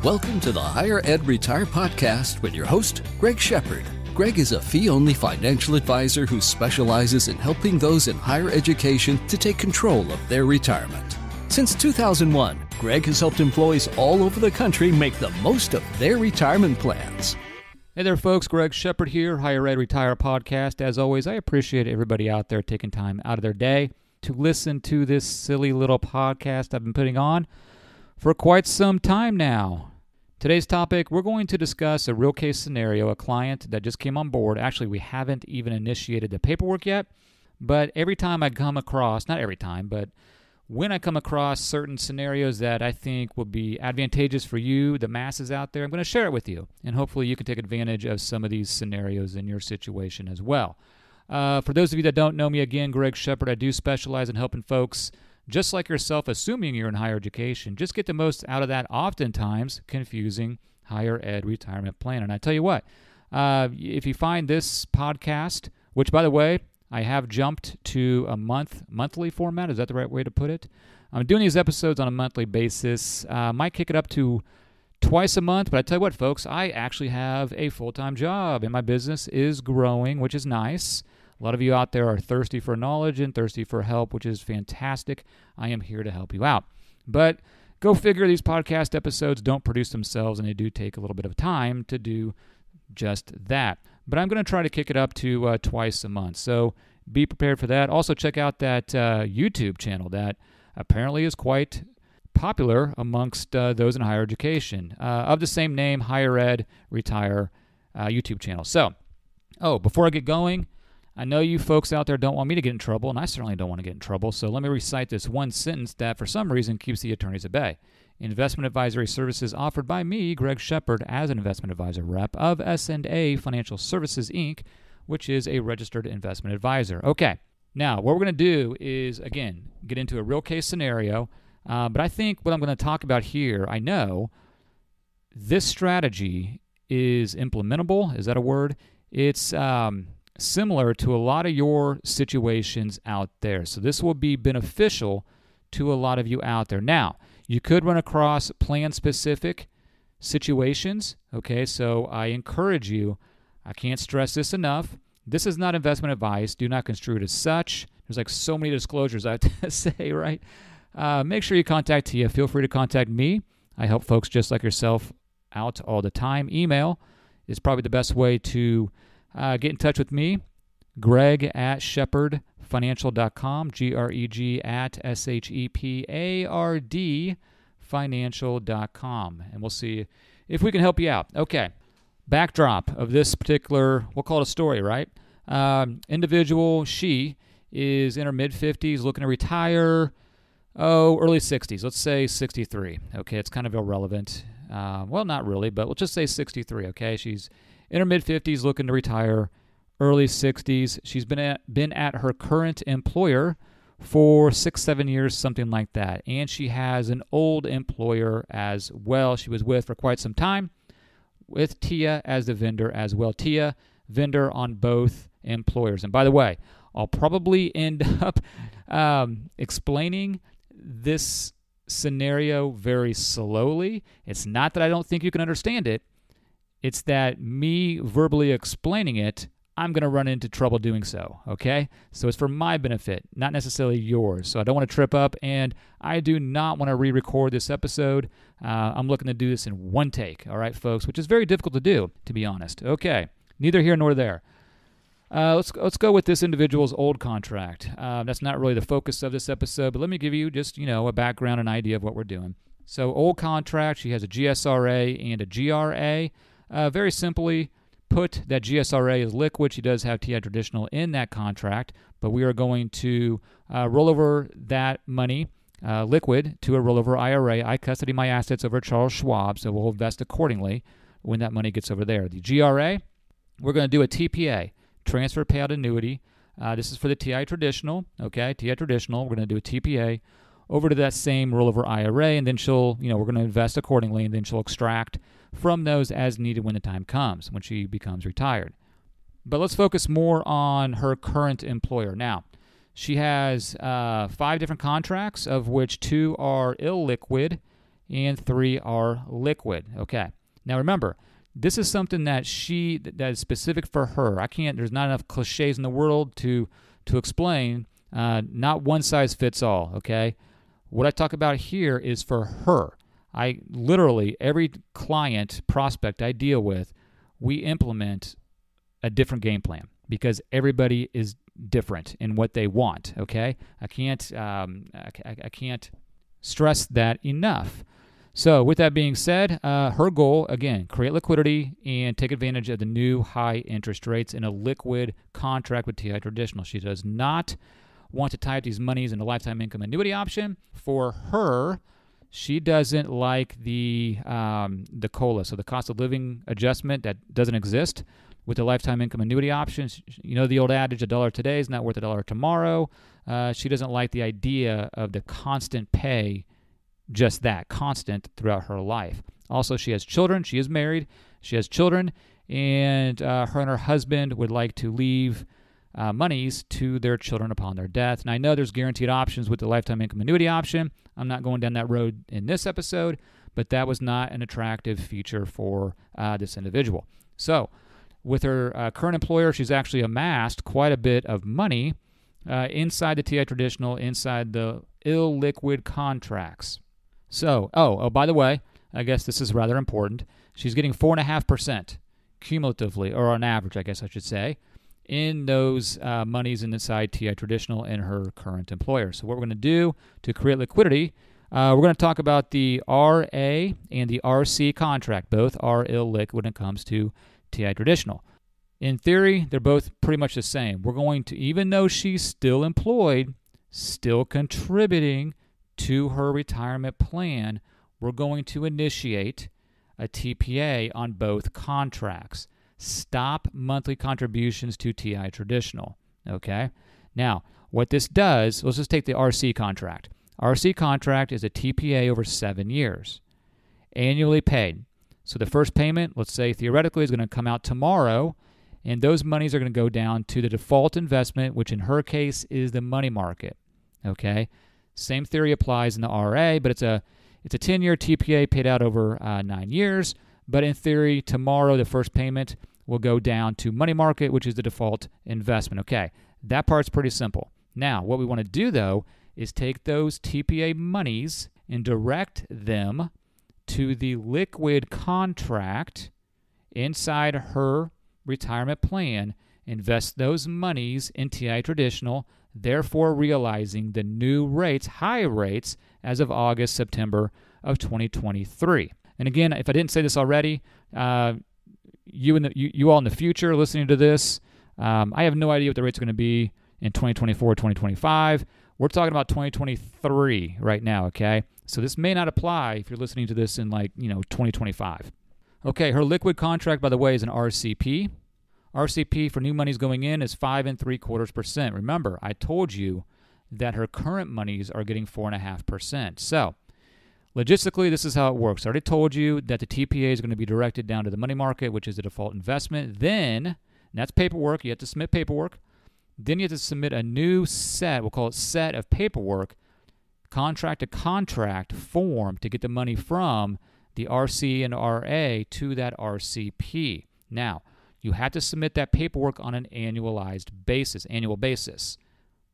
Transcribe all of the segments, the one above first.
Welcome to the Higher Ed Retire Podcast with your host, Greg Shepard. Greg is a fee-only financial advisor who specializes in helping those in higher education to take control of their retirement. Since 2001, Greg has helped employees all over the country make the most of their retirement plans. Hey there, folks. Greg Shepard here, Higher Ed Retire Podcast. As always, I appreciate everybody out there taking time out of their day to listen to this silly little podcast I've been putting on for quite some time now. Today's topic, we're going to discuss a real case scenario, a client that just came on board. Actually, we haven't even initiated the paperwork yet, but every time I come across, not every time, but when I come across certain scenarios that I think will be advantageous for you, the masses out there, I'm going to share it with you, and hopefully you can take advantage of some of these scenarios in your situation as well. For those of you that don't know me, again, Greg Shepard, I do specialize in helping folks just like yourself, assuming you're in higher education, just get the most out of that oftentimes confusing higher ed retirement plan. And I tell you what, if you find this podcast, which by the way, I have jumped to a monthly format. Is that the right way to put it? I'm doing these episodes on a monthly basis. Might kick it up to twice a month, but I tell you what, folks, I actually have a full-time job and my business is growing, which is nice. A lot of you out there are thirsty for knowledge and thirsty for help, which is fantastic. I am here to help you out. But go figure, these podcast episodes don't produce themselves, and they do take a little bit of time to do just that. But I'm going to try to kick it up to twice a month. So be prepared for that. Also, check out that YouTube channel that apparently is quite popular amongst those in higher education. Of the same name, Higher Ed Retire YouTube channel. So, before I get going, I know you folks out there don't want me to get in trouble, and I certainly don't want to get in trouble, so let me recite this one sentence that for some reason keeps the attorneys at bay. Investment advisory services offered by me, Greg Shepard, as an investment advisor rep of S&A Financial Services, Inc., which is a registered investment advisor. Okay, now what we're going to do is, again, get into a real case scenario, but I think what I'm going to talk about here, I know this strategy is implementable. Is that a word? It's similar to a lot of your situations out there. So this will be beneficial to a lot of you out there. Now, you could run across plan-specific situations, okay? So I encourage you, I can't stress this enough, this is not investment advice. Do not construe it as such. There's like so many disclosures I have to say, right? Make sure you contact TIAA. Feel free to contact me. I help folks just like yourself out all the time. Email is probably the best way to get in touch with me, Greg at shepardfinancial.com, Greg at SHEPARD financial.com, and we'll see if we can help you out. Okay, backdrop of this particular, we'll call it a story, right? Individual, she is in her mid-50s, looking to retire, early 60s, let's say 63. Okay, it's kind of irrelevant. Well, not really, but we'll just say 63, okay? She's in her mid-50s, looking to retire, early 60s. She's been at her current employer for 6-7 years, something like that. And she has an old employer as well she was with for quite some time, with TIAA as the vendor as well. TIAA, vendor on both employers. And by the way, I'll probably end up explaining this scenario very slowly. It's not that I don't think you can understand it. It's that me verbally explaining it, I'm going to run into trouble doing so, okay? So it's for my benefit, not necessarily yours. So I don't want to trip up, and I do not want to re-record this episode. I'm looking to do this in one take, all right, folks, which is very difficult to do, to be honest. Okay, neither here nor there. Let's go with this individual's old contract. That's not really the focus of this episode, but let me give you just, a background and idea of what we're doing. So old contract, she has a GSRA and a GRA. Very simply put, that GSRA is liquid. She does have TIAA Traditional in that contract, but we are going to roll over that money, liquid, to a rollover IRA. I custody my assets over Charles Schwab, so we'll invest accordingly when that money gets over there. The GRA, we're going to do a TPA, Transfer Payout Annuity. This is for the TIAA Traditional, okay? TIAA Traditional, we're going to do a TPA over to that same rollover IRA, and then she'll, we're going to invest accordingly, and then she'll extract from those as needed when the time comes, when she becomes retired. But let's focus more on her current employer. Now, she has 5 different contracts, of which 2 are illiquid, and 3 are liquid. Okay. Now remember, this is something that is specific for her. There's not enough cliches in the world to explain. Not one size fits all, okay? What I talk about here is for her. Every client, prospect I deal with, we implement a different game plan because everybody is different in what they want, okay? I can't stress that enough. So with that being said, her goal, again, create liquidity and take advantage of the new high interest rates in a liquid contract with TIAA Traditional. She does not want to tie up these monies in a lifetime income annuity option. For her, she doesn't like the COLA, so the cost of living adjustment that doesn't exist with the lifetime income annuity options. You know the old adage, $1 today is not worth $1 tomorrow. She doesn't like the idea of the constant pay, just that, constant throughout her life. Also, she has children. She is married. She has children, and her and her husband would like to leave monies to their children upon their death. And I know there's guaranteed options with the lifetime income annuity option. I'm not going down that road in this episode, but that was not an attractive feature for this individual. So with her current employer, she's actually amassed quite a bit of money inside the TIAA Traditional, inside the illiquid contracts. So, by the way, I guess this is rather important. She's getting 4.5% cumulatively, or on average, I guess I should say, in those monies inside TIAA Traditional and her current employer. So what we're going to do to create liquidity, we're going to talk about the RA and the RC contract. Both are illiquid when it comes to TIAA Traditional. In theory, they're both pretty much the same. We're going to, even though she's still employed, still contributing to her retirement plan, we're going to initiate a TPA on both contracts. Stop monthly contributions to TIAA Traditional, okay? Now, what this does, let's just take the RC contract. RC contract is a TPA over 7 years, annually paid. So the first payment, let's say theoretically, is going to come out tomorrow, and those monies are going to go down to the default investment, which in her case is the money market, okay? Same theory applies in the RA, but it's a 10-year TPA paid out over 9 years. But in theory, tomorrow the first payment will go down to money market, which is the default investment. Okay, that part's pretty simple. Now, what we want to do, though, is take those TPA monies and direct them to the liquid contract inside her retirement plan, invest those monies in TIAA Traditional, therefore realizing the new rates, high rates, as of August, September of 2023. And again, if I didn't say this already, you all in the future listening to this, I have no idea what the rates are going to be in 2024, 2025. We're talking about 2023 right now, okay? So this may not apply if you're listening to this in 2025. Okay, her liquid contract, by the way, is an RCP. RCP for new monies going in is 5.75%. Remember, I told you that her current monies are getting 4.5%. So, logistically, this is how it works. I already told you that the TPA is going to be directed down to the money market, which is the default investment. Then, and that's paperwork. You have to submit paperwork. Then you have to submit a new set, we'll call it set of paperwork, contract to contract form to get the money from the RC and RA to that RCP. Now, you have to submit that paperwork on an annual basis.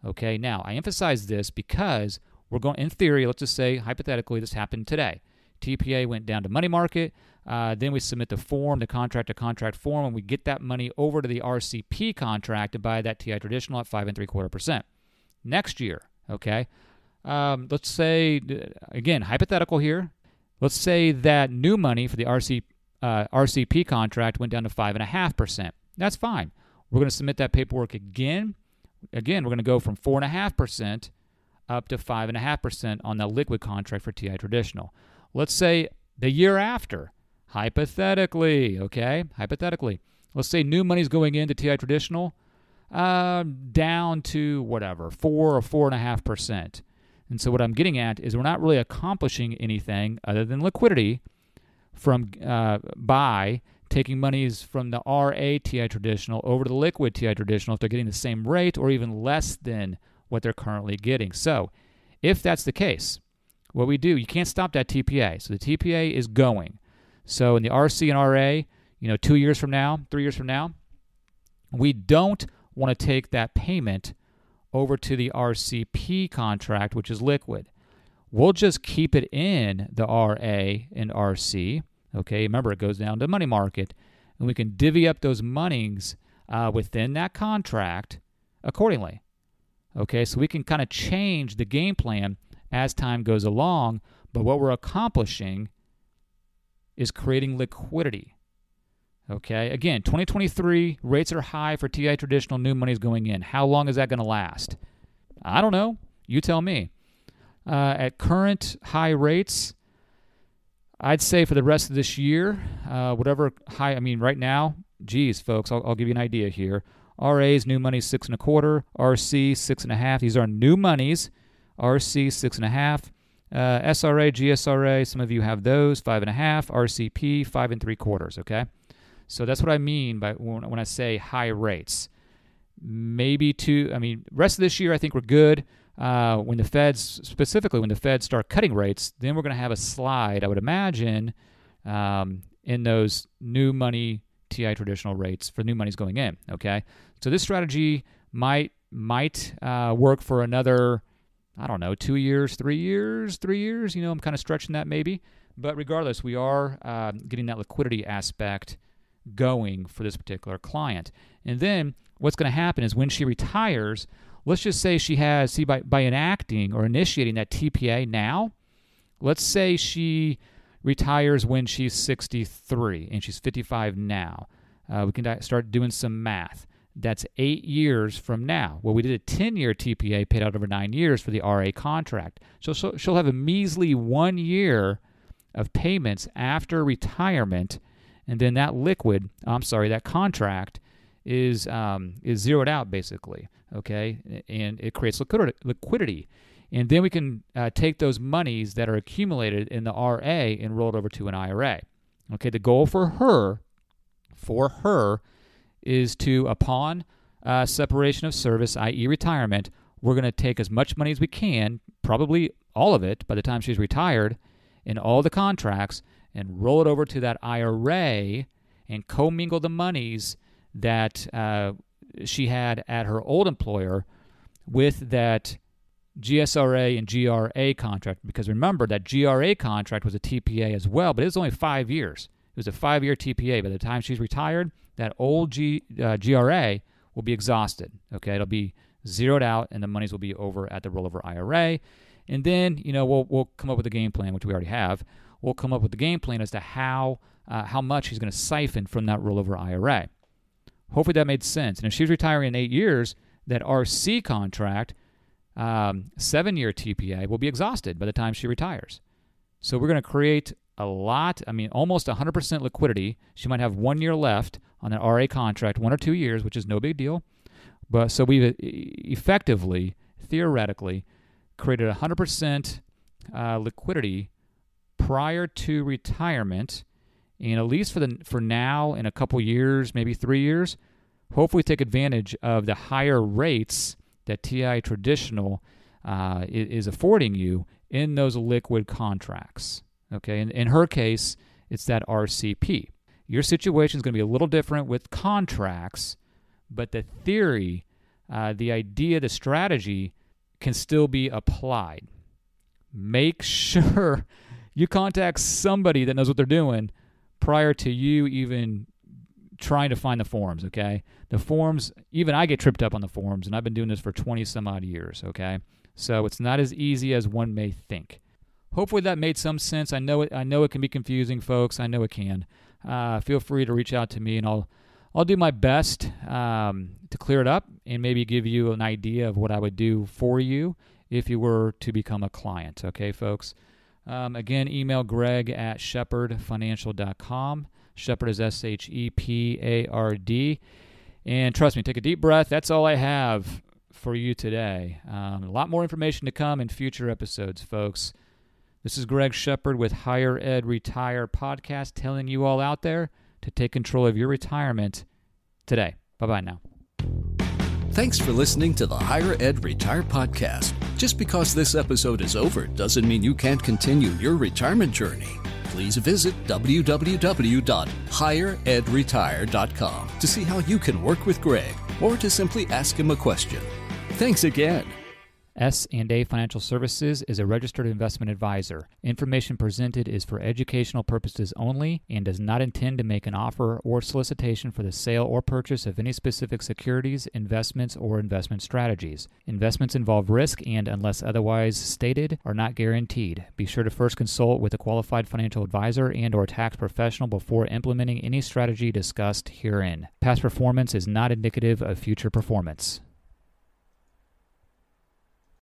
Okay, now I emphasize this because we're going, in theory, let's just say hypothetically this happened today. TPA went down to money market, then we submit the form, the contract to contract form, and we get that money over to the RCP contract to buy that TIAA Traditional at 5.75%. Next year, okay, let's say, again, hypothetical here, let's say that new money for the RCP contract went down to 5.5%. That's fine. We're going to submit that paperwork again. Again, we're going to go from 4.5% up to 5.5% on the liquid contract for TIAA Traditional. Let's say the year after, hypothetically, okay? Hypothetically. Let's say new money's going into TIAA Traditional down to whatever, 4 or 4.5%. And so what I'm getting at is we're not really accomplishing anything other than liquidity from by taking monies from the RA TIAA Traditional over to the liquid TIAA Traditional if they're getting the same rate or even less than what they're currently getting. So if that's the case, what we do, you can't stop that TPA. So the TPA is going. So in the RC and RA, 2 years from now, 3 years from now, we don't want to take that payment over to the RCP contract, which is liquid. We'll just keep it in the RA and RC. Okay, remember, it goes down to money market, and we can divvy up those monies within that contract accordingly. Okay, so we can kind of change the game plan as time goes along, but what we're accomplishing is creating liquidity. Okay, again, 2023, rates are high for TIAA Traditional, new money is going in. How long is that going to last? I don't know. You tell me. At current high rates, I'd say for the rest of this year, whatever high, right now, geez, folks, I'll give you an idea here. RA's new money 6.25, RC 6.5. These are new monies. RC 6.5. SRA, GSRA, some of you have those, 5.5. RCP 5 3/4. Okay, so that's what I mean by when I say high rates. Maybe rest of this year I think we're good. When the Feds start cutting rates, then we're going to have a slide, I would imagine, in those new money TIAA Traditional rates for new monies going in. Okay, so this strategy might work for another, 2 years, 3 years. I'm kind of stretching that maybe, but regardless, we are getting that liquidity aspect going for this particular client. And then what's going to happen is when she retires, let's just say she has, by enacting or initiating that TPA now, let's say she retires when she's 63 and she's 55 now. We can start doing some math. That's 8 years from now. Well, we did a 10-year TPA paid out over 9 years for the RA contract. So she'll have a measly 1 year of payments after retirement, and then that contract is zeroed out basically, okay? And it creates liquidity. And then we can take those monies that are accumulated in the RA and roll it over to an IRA. Okay, the goal for her is to, upon separation of service, i.e. retirement, we're going to take as much money as we can, probably all of it by the time she's retired, in all the contracts, and roll it over to that IRA and commingle the monies that she had at her old employer with that GSRA and GRA contract. Because remember, that GRA contract was a TPA as well, but it was only 5 years. It was a 5-year TPA. By the time she's retired, that old GRA will be exhausted. Okay, it'll be zeroed out, and the monies will be over at the rollover IRA. And then, we'll come up with a game plan, which we already have. We'll come up with the game plan as to how much he's going to siphon from that rollover IRA. Hopefully that made sense. And if she's retiring in 8 years, that RC contract, 7-year TPA, will be exhausted by the time she retires. So we're going to create a lot, almost 100% liquidity. She might have 1 year left on that RA contract, 1 or 2 years, which is no big deal. But so we've effectively, theoretically, created 100% liquidity prior to retirement, and at least for now, in a couple years, maybe 3 years, hopefully take advantage of the higher rates that TIAA Traditional is affording you in those liquid contracts. Okay, in her case, it's that RCP. Your situation is going to be a little different with contracts, but the theory, the idea, the strategy can still be applied. Make sure you contact somebody that knows what they're doing prior to you even trying to find the forms, okay? The forms, even I get tripped up on the forms, and I've been doing this for 20 some odd years, okay? So it's not as easy as one may think. Hopefully that made some sense. I know it can be confusing, folks. I know it can. Feel free to reach out to me, and I'll do my best to clear it up and maybe give you an idea of what I would do for you if you were to become a client. Okay, folks? Again, email Greg at shepardfinancial.com. Shepard is Shepard. And trust me, take a deep breath. That's all I have for you today. A lot more information to come in future episodes, folks. This is Greg Shepard with Higher Ed Retire Podcast, telling you all out there to take control of your retirement today. Bye-bye now. Thanks for listening to the Higher Ed Retire Podcast. Just because this episode is over doesn't mean you can't continue your retirement journey. Please visit www.higheredretire.com to see how you can work with Greg or to simply ask him a question. Thanks again. S&A Financial Services is a registered investment advisor. Information presented is for educational purposes only and does not intend to make an offer or solicitation for the sale or purchase of any specific securities, investments, or investment strategies. Investments involve risk and, unless otherwise stated, are not guaranteed. Be sure to first consult with a qualified financial advisor and/or tax professional before implementing any strategy discussed herein. Past performance is not indicative of future performance.